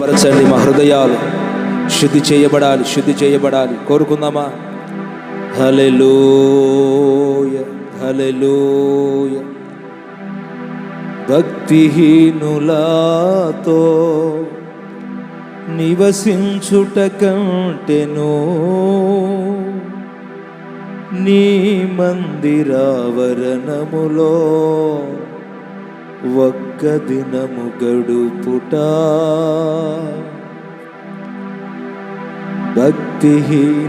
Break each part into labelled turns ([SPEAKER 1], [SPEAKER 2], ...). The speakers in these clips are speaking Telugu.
[SPEAKER 1] పరచండి. మా హృదయాలు శుద్ధి చేయబడాలి కోరుకుందామా? హల్లెలూయా హల్లెలూయా. భక్తిహీనులతో నివసించుట కంటెను నీ మందిరావరణములో ఒక్క దినము గడుపుట. భక్తిహీనులతో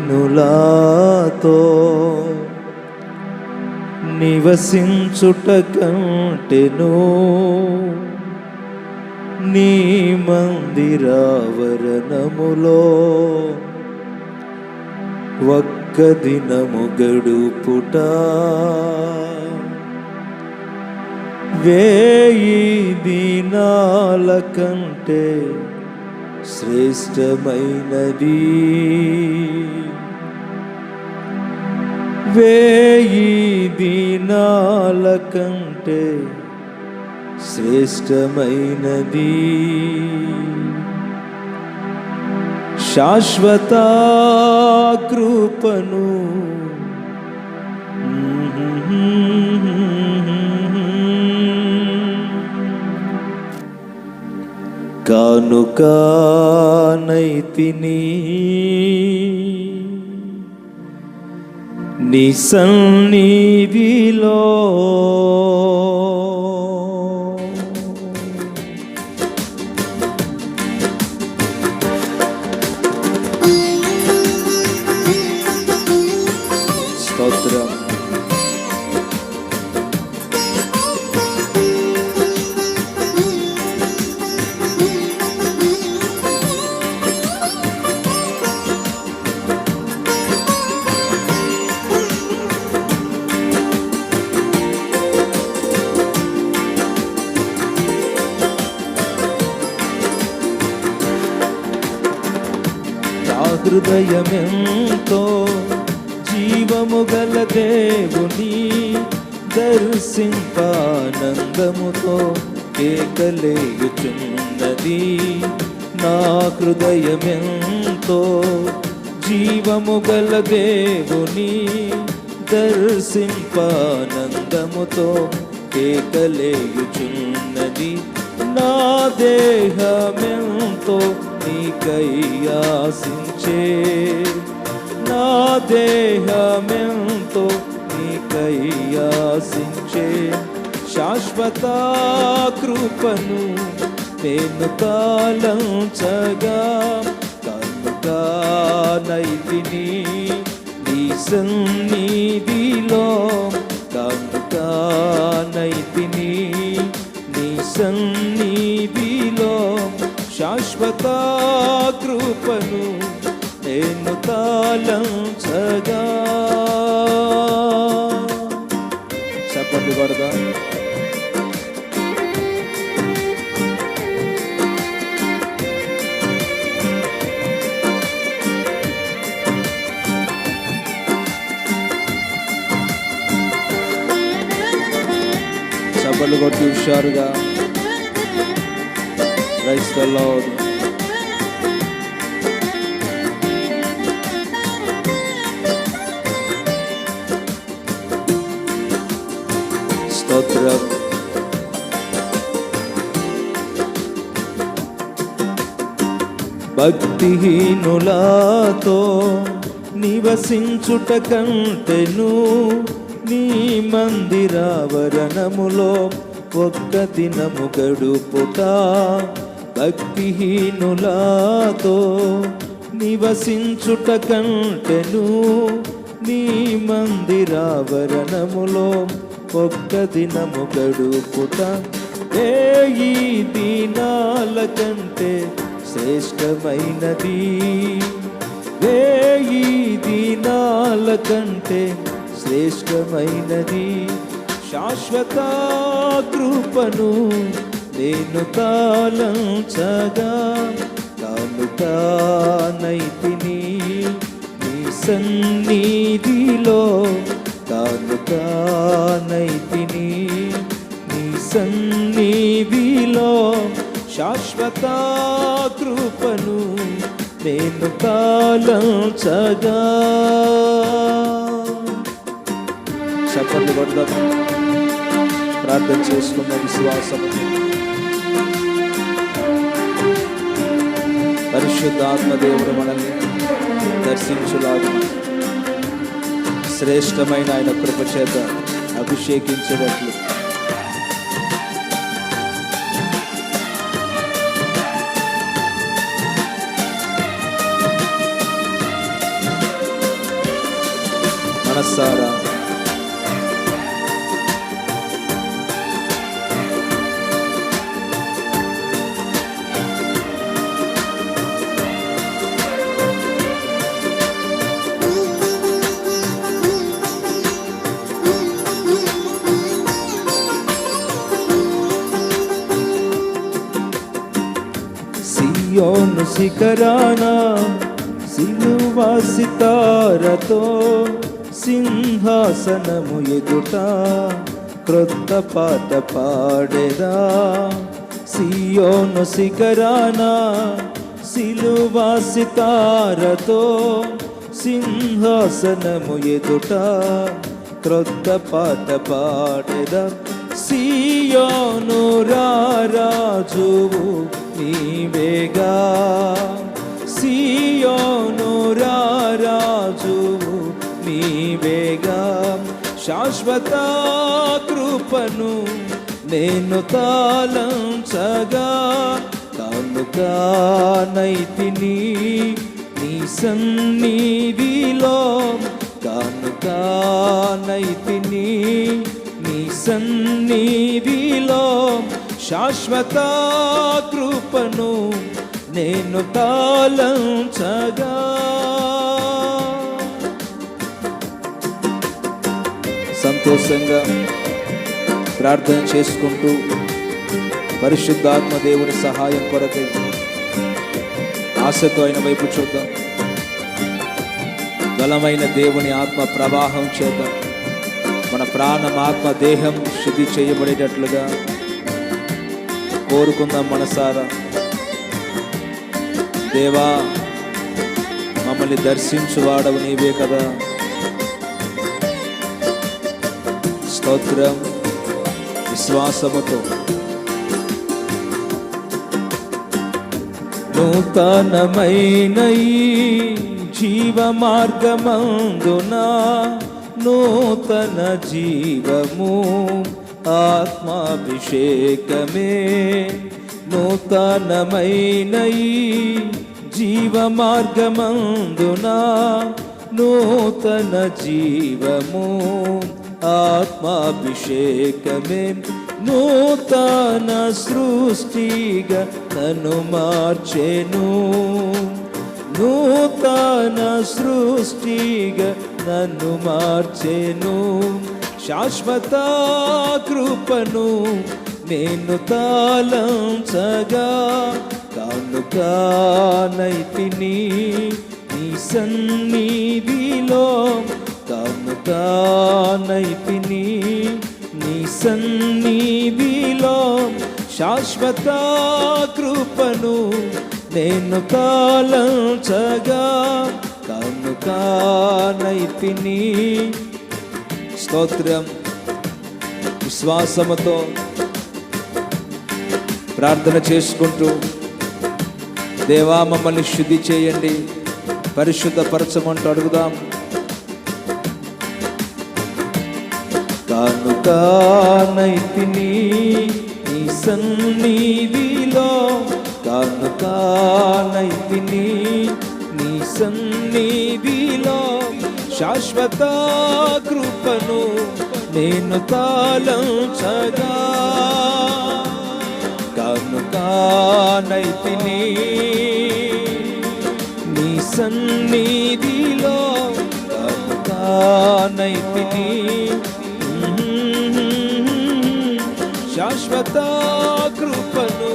[SPEAKER 1] నివసించుట కంటెను నీ మందిరావరణములో ఒక్క దినము గడుపుట. 1000 దినాల కంటే శ్రేష్టమైనది. 1000 దినాల కంటే శ్రేష్టమైనది. శాశ్వత కృపను కానుకనైతిని నీ సన్నిధిలో. స్తోత్రం. హృదయమెంతో జీవము గల దేవుని దర్శింపానందముతో కేకలేయుచున్నది. నా హృదయమెంతో జీవము గల దేవుని దర్శింపానందముతో కేకలేయుచున్నది. నా దేహమెంతో నీకై ఆశించే, నా దేహమెంతో నీకై ఆశించే. శాశ్వత కృపను నేను తాళంచగా కానుకనైతిని నీ సన్నిధిలో. కానుకనైతిని నీ సన్నిధిలో. శాశ్వత కృపను నేను తాళంచగా. చెప్పండి కొడదా. చప్పట్లు కొట్టి హుషారుగా. Praise the Lord. స్తోత్రం. భక్తిహీనులతో నివసించుట కంటెను నీ మందిరావరణములో ఒక్క దినము గడుపుట. భక్తిహీనులతో నివసించుట కంటెను నీ మందిరావరణములో ఒక్క దినము గడుపుట. 1000 దినాల కంటే శ్రేష్టమైనది. 1000 దినాల కంటే శ్రేష్టమైనది. శాశ్వత కృపను నేను తాళంచగా కానుకనైతిని నీ సన్నిధిలో. కానుకనైతిని నీ సన్నిధిలో. శాశ్వత కృప నేను కాలంచగా. చప్పట్లు కొడదాం, ప్రార్థన చేసుకున్న విశ్వాసం. పరిశుద్ధాత్మ దేవుడు మనల్ని దర్శించులాగా శ్రేష్టమైన ఆయన కృప చేత అభిషేకించేటట్లు మనసారా సియోను శిఖరాన సిలువ సితారతో సింహాసనము ఎదుట క్రొత్త పాట పాడెదా. సియోను శిఖరాన సిలువ సితారతో సింహాసనము ఎదుట క్రొత్త పాట పాడెదా. సియోను రారాజువు నీవేగా, సియోను రారాజువు నీవేగా. శాశ్వత కృపను నేను తాళంచగా, కానుకానైతిని నీ సన్నిధిలో, కానుకానైతిని నీ సన్నిధిలో. శాశ్వత కృపను నేను తాళంచగా. సంతోషంగా ప్రార్థన చేసుకుంటూ పరిశుద్ధాత్మ దేవుని సహాయం కొరకై ఆశతో ఆయన వైపు చూద్దాం. బలమైన దేవుని ఆత్మ ప్రవాహం చేత మన ప్రాణం, ఆత్మ, దేహం శుద్ధి చేయబడేటట్లుగా కోరుకుందాం మనసారా. దేవా, మమ్మల్ని దర్శించువాడవు నీవే కదా. స్తోత్రం. విశ్వాసముతో నూతనమైన జీవ మార్గమందున నూతన జీవము ఆత్మాభిషేకమే. నూతనమైన జీవ మార్గమందున నూతన జీవము ఆత్మాభిషేకమే. నూతన సృష్టిగా నన్ను మార్చెను, నూతన సృష్టిగా నన్ను మార్చెను. శాశ్వత కృపను నేను తాళంచగా, కానుకానైతిని నీ సన్నిధిలో, కానుకానైతిని నీ సన్నిధిలో. శాశ్వత కృపను నేను తాళంచగా, కానుకానైతిని. స్తోత్రం. విశ్వాసముతో ప్రార్థన చేసుకుంటూ, దేవా మమ్మల్ని శుద్ధి చేయండి, పరిశుద్ధపరచమంటూ అడుగుదాం. కానుకానైతిని నీ సన్నిధిలో, కానుకానైతిని నీ సన్నిధిలో. శాశ్వత కృపను నేను తాళంచగా, కానుకానైతిని నీ సన్నిధిలో, కానుకానైతిని. శాశ్వత కృపను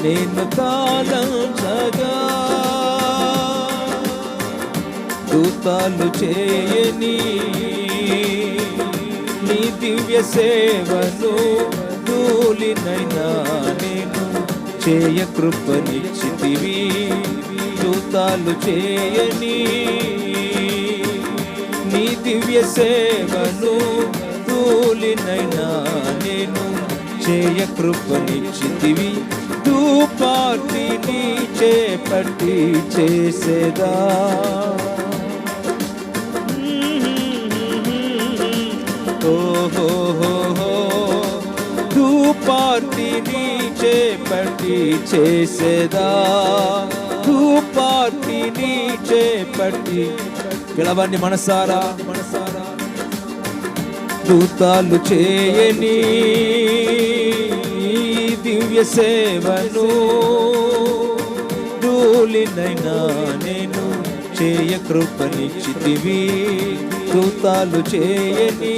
[SPEAKER 1] నేను తాళంచగా. దూతాలు చేయని నీ దివ్య సేవను ధూళినైనా నేను చేయ కృపనిచ్చితివి. అద్భుతాలు చేయని నీ దివ్య సేవను తూలినైనా నేను చేయ కృపనిచ్చితివి. ధూపార్తిని చేపట్టి చేసేదా ధూపార్తిని చేపట్టి చేసేదా ధూపార్తిని చేపట్టి పిలవండి మనసారా దూతాలు చేయని దివ్య సేవను ధూళినైనా నేను చేయ కృపనిచ్చితివి. దూతాలు చేయని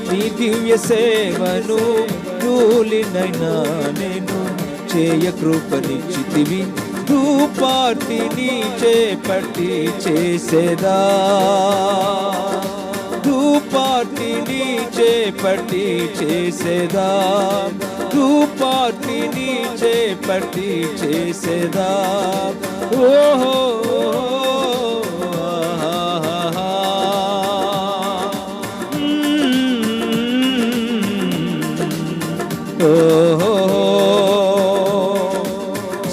[SPEAKER 1] నీ దివ్య సేవను ధూళినైనా నేను చేయ కృపనిచ్చితివి. ధూపార్తిని చేపట్టి చేసేదా ధూపార్తిని చేపట్టి చేసేదా ధూపార్తిని చేపట్టి చేసేదా ఓహో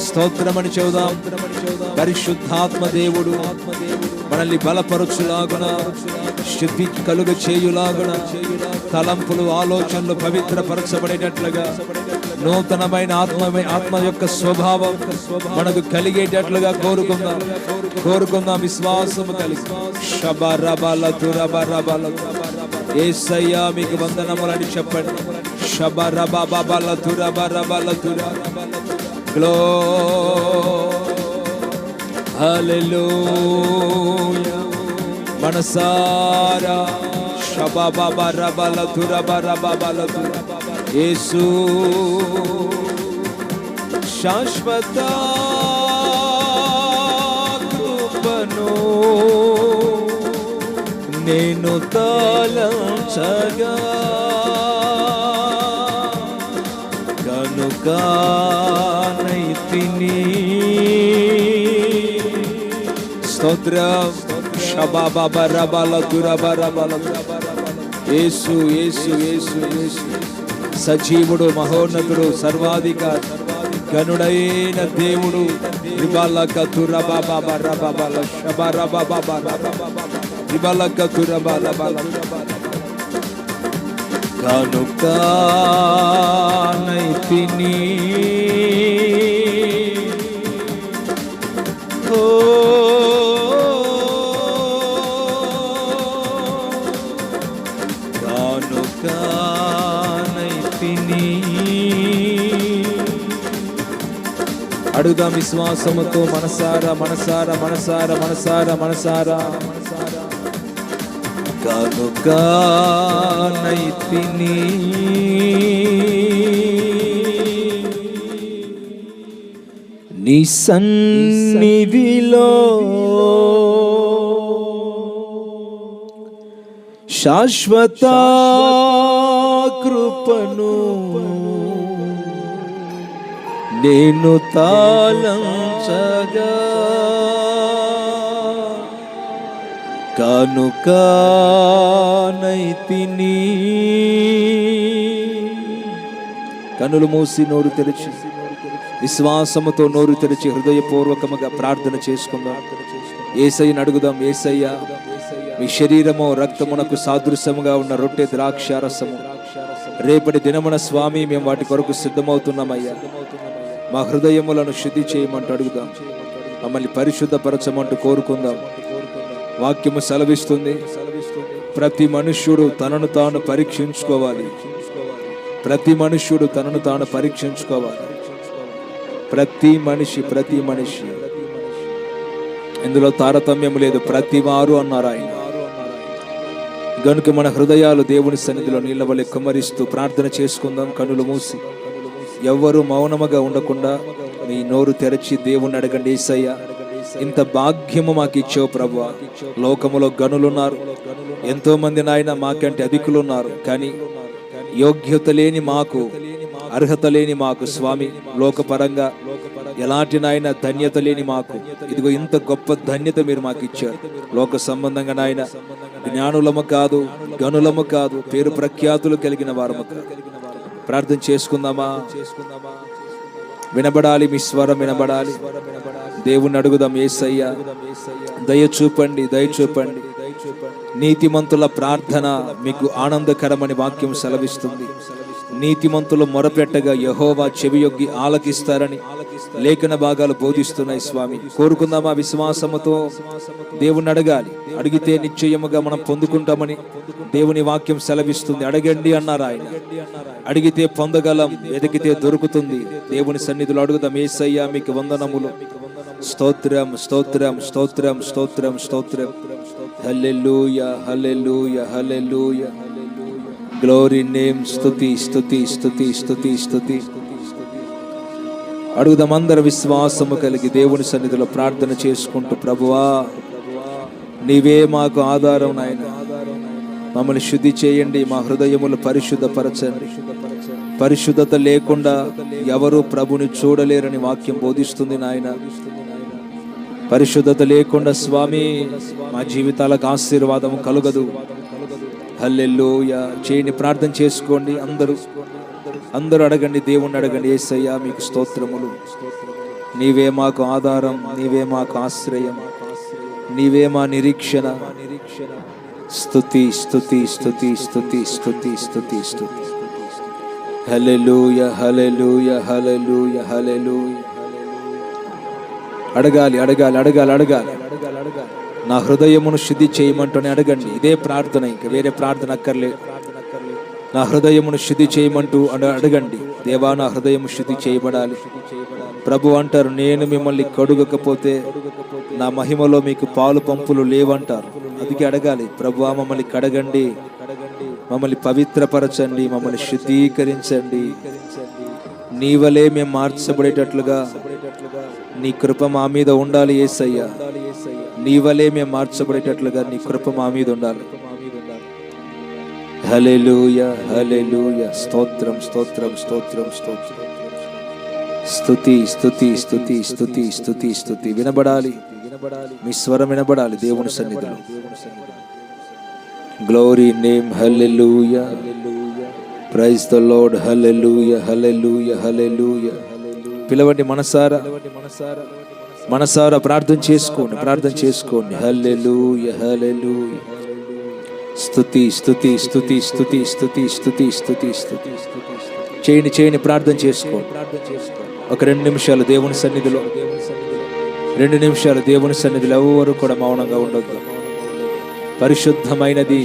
[SPEAKER 1] స్తోత్రమని చెబుదాం. పరిశుద్ధాత్మ దేవుడు మనల్ని బలపరచులాగున శుద్ధి కలుగ చేయులాగున తలంపులు ఆలోచనలు పవిత్రపరచబడేటట్లుగా నూతనమైన ఆత్మ యొక్క స్వభావం మనకు కలిగేటట్లుగా కోరుకుందాం విశ్వాసము కలిగి. యేసయ్యా మీకు వందనములని చెప్పండి. హల్లెలూయా మనసారా యేసు శాశ్వత కృపను నేను తలంచగా కనుకనైతిని స్తోత్రం. యేసు యేసు యేసు యేసు సజీవుడు మహోన్నతుడు సర్వాధికారి గనుడైన దేవుడు. కనుకనైతిని అడుగుదాం విశ్వాసముతో మనసారా మనసారా మనసారా మనసారా మనసారా కనుకనైతిని నీ సన్నిధిలో శాశ్వత కృపను నేను తాళంచగా కనుకనైతిని. కన్నులు మూసి నోరు తెరిచి విశ్వాసముతో నోరు తెరిచి హృదయపూర్వకముగా ప్రార్థన చేసుకుందాం. యేసయ్యను అడుగుదాం. యేసయ్య మీ శరీరము రక్తమునకు సాదృశ్యముగా ఉన్న రొట్టె ద్రాక్షారసము రేపటి దినమున స్వామి మేము వాటి కొరకు సిద్ధమవుతున్నామయ్యా. మా హృదయములను శుద్ధి చేయమంటూ అడుగుదాం. మమ్మల్ని పరిశుద్ధపరచమంటూ కోరుకుందాం. వాక్యము సెలవిస్తుంది, ప్రతి మనుష్యుడు తనను తాను పరీక్షించుకోవాలి. ప్రతి మనుష్యుడు తనను తాను పరీక్షించుకోవాలి. ప్రతి మనిషి ఇందులో తారతమ్యం లేదు. ప్రతి వారు అన్నారు ఆయన. గనుక మన హృదయాలు దేవుని సన్నిధిలో నీళ్ల వలె కుమ్మరిస్తూ ప్రార్థన చేసుకుందాం. కన్నులు మూసి ఎవ్వరూ మౌనముగా ఉండకుండా మీ నోరు తెరచి దేవుణ్ణి అడగండి. యేసయ్యా, ఇంత భాగ్యము మాకు ఇచ్చావు ప్రభువా. లోకములో గనులున్నారు, ఎంతో మంది నాయన మాకంటే అధికులున్నారు. కానీ యోగ్యత లేని మాకు, అర్హత లేని మాకు స్వామి లోకపరంగా ఎలాంటి నాయన ధన్యత లేని మాకు ఇదిగో ఇంత గొప్ప ధన్యత మీరు మాకు ఇచ్చారు. లోక సంబంధంగా నాయన జ్ఞానులము కాదు, గనులము కాదు, పేరు ప్రఖ్యాతులు కలిగిన వారము కాదు. ప్రార్థన చేసుకుందామా? వినబడాలి, మీ స్వరం వినబడాలి. దేవుణ్ణి అడుగుదాం, యేసయ్యా దయ చూపండి, దయ చూపండి. నీతిమంతుల ప్రార్థన మీకు ఆనందకరమని వాక్యం సెలవిస్తుంది. నీతిమంతులు మొరపెట్టగా యెహోవా చెవియొగ్గి ఆలకిస్తారని లేఖన భాగాలు బోధిస్తున్నాయి. స్వామి, కోరుకుందామా? విశ్వాసముతో దేవుణ్ణి అడగాలి. అడిగితే నిశ్చయముగా మనం పొందుకుంటామని దేవుని వాక్యం సెలవిస్తుంది. అడగండి అన్నారు ఆయన. అడిగితే పొందగలం, వెతికితే దొరుకుతుంది. దేవుని సన్నిధిలో అడుగుదాం. యేసయ్యా మీకు వందనములు, స్తోత్రం, స్తోత్రం, స్తోత్రం, స్తోత్రం, స్తోత్రం. హల్లెలూయా, హల్లెలూయా, హల్లెలూయా. Glory name. స్తుతి, స్తుతి, స్తుతి, స్తుతి, స్తుతి. అడుగుదాం అందరు విశ్వాసము కలిగి దేవుని సన్నిధిలో ప్రార్థన చేసుకుంటూ, ప్రభువా నీవే మాకు ఆధారం నాయన. మమ్మల్ని శుద్ధి చేయండి, మా హృదయములు పరిశుద్ధపరచండి. పరిశుద్ధత లేకుండా ఎవరు ప్రభుని చూడలేరని వాక్యం బోధిస్తుంది నాయన. పరిశుద్ధత లేకుండా స్వామి మా జీవితాలకు ఆశీర్వాదం కలుగదు. హల్లెలూయా. చేయండి, ప్రార్థన చేసుకోండి. అందరూ అడగండి, దేవుణ్ణి అడగండి. యేసయ్యా మీకు స్తోత్రములు. నీవే మాకు ఆధారం, నీవే మాకు ఆశ్రయం, నీవే మా నిరీక్షణ. స్తుతి, స్తుతి, స్తుతి, స్తుతి, స్తుతి, స్తుతి, స్తుతి. హల్లెలూయా, హల్లెలూయా, హల్లెలూయా, హల్లెలూయా. అడగాలి, అడగాలి, అడగాలి, అడగాలి. నా హృదయమును శుద్ధి చేయమంటూనే అడగండి. ఇదే ప్రార్థన, ఇంకా వేరే ప్రార్థన అక్కర్లేదు. నా హృదయమును శుద్ధి చేయమంటూ అడగండి. దేవా నా హృదయం శుద్ధి చేయబడాలి. ప్రభు అంటారు, నేను మిమ్మల్ని కడుగకపోతే నా మహిమలో మీకు పాలు పంపులు లేవంటారు. అందుకే అడగాలి, ప్రభువా మమ్మల్ని కడగండి, మమ్మల్ని పవిత్రపరచండి, మమ్మల్ని శుద్ధీకరించండి. నీ వలే మేము మార్చబడేటట్లుగా నీ కృప మా మీద ఉండాలి యేసయ్యా. నీ వలే మేము మార్చబడేటట్లుగా నీ కృప మా మీద ఉండాలి. హల్లెలూయా, హల్లెలూయా. స్తోత్రం, స్తోత్రం, స్తోత్రం, స్తోత్రం. స్తుతి, స్తుతి, స్తుతి, స్తుతి, స్తుతి, స్తుతి. వినబడాలి, మీ స్వరం వినబడాలి దేవుని సన్నిధిలో. Glory name. హల్లెలూయా. Praise the lord. హల్లెలూయా, హల్లెలూయా, హల్లెలూయా. పిలవండి మనసారా, మనసారా ప్రార్థన చేసుకోండి, ప్రార్థన చేసుకోండి. హల్లెలూయా, హల్లెలూయా. స్తుతి, స్తుతి, స్తుతి, స్తుతి, స్తుతి, స్తుతి, స్తుతి, స్తుతి. చేయండి, చేయండి, ప్రార్థన చేసుకోండి. ఒక 2 నిమిషాలు దేవుని సన్నిధిలో, 2 నిమిషాలు దేవుని సన్నిధిలో ఎవరు కూడా మౌనంగా ఉండొద్దు. పరిశుద్ధమైనది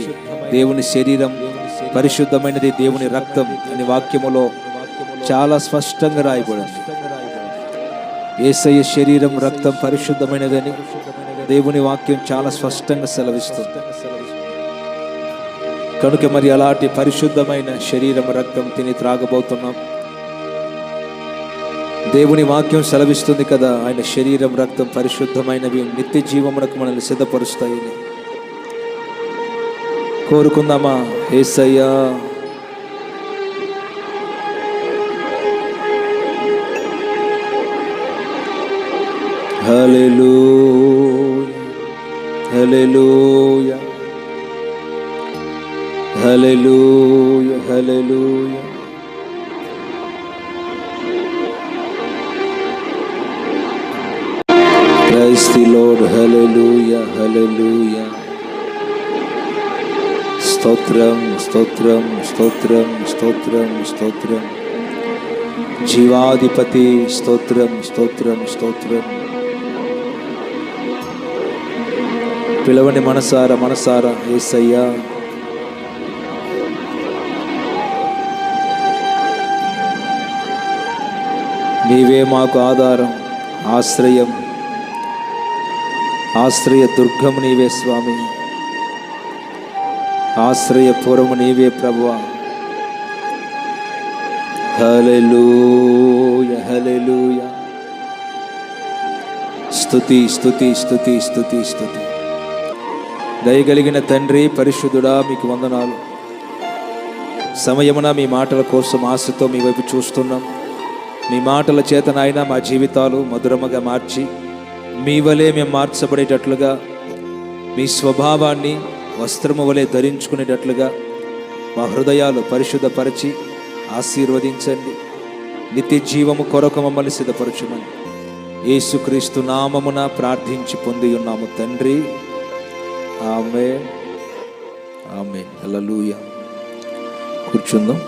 [SPEAKER 1] దేవుని శరీరం, పరిశుద్ధమైనది దేవుని రక్తం అని వాక్యములో చాలా స్పష్టంగా రాయబడింది. యేసయ్య శరీరం, రక్తం పరిశుద్ధమైనదని దేవుని వాక్యం చాలా స్పష్టంగా సెలవిస్తుంది. కనుక మరి అలాంటి పరిశుద్ధమైన శరీరం, రక్తం తిని త్రాగబోతున్నాం. దేవుని వాక్యం సెలవిస్తుంది కదా, ఆయన శరీరం, రక్తం పరిశుద్ధమైనవి, నిత్య జీవమునకు మనల్ని సిద్ధపరుస్తాయని. కోరుకుందామా? యేసయ్యా హల్లెలూయా, హల్లెలూయా, హల్లెలూయా, హల్లెలూయా. Praise the lord. హల్లెలూయా, హల్లెలూయా. స్తోత్రం, స్తోత్రం, స్తోత్రం, స్తోత్రం, స్తోత్రం. జీవాధిపతి స్తోత్రం, స్తోత్రం, స్తోత్రం. పిలవండి మనసారా, మనసారా. యేసయ్యా నీవే మాకు ఆధారం, ఆశ్రయం, ఆశ్రయ దుర్గము నీవే స్వామి, ఆశ్రయపురము నీవే ప్రభువా. హల్లెలూయా, హల్లెలూయా. స్తుతి, స్తుతి, స్తుతి, స్తుతి, స్తుతి. దయగలిగిన తండ్రి, పరిశుద్ధుడా మీకు వందనాలు. సమయమున మీ మాటల కోసం ఆశతో మీ వైపు చూస్తున్నాం. మీ మాటల చేత నాయన మా జీవితాలు మధురముగా మార్చి మీ వలె మేము మార్చబడేటట్లుగా, మీ స్వభావాన్ని వస్త్రము వలె ధరించుకునేటట్లుగా మా హృదయాలు పరిశుద్ధపరిచి ఆశీర్వదించండి. నిత్య జీవము కొరకు మమ్మల్ని సిద్ధపరచుమని యేసుక్రీస్తు నామమున ప్రార్థించి పొంది ఉన్నాము తండ్రి. ఆమేన్, ఆమేన్. హల్లెలూయా. కూర్చుందాం.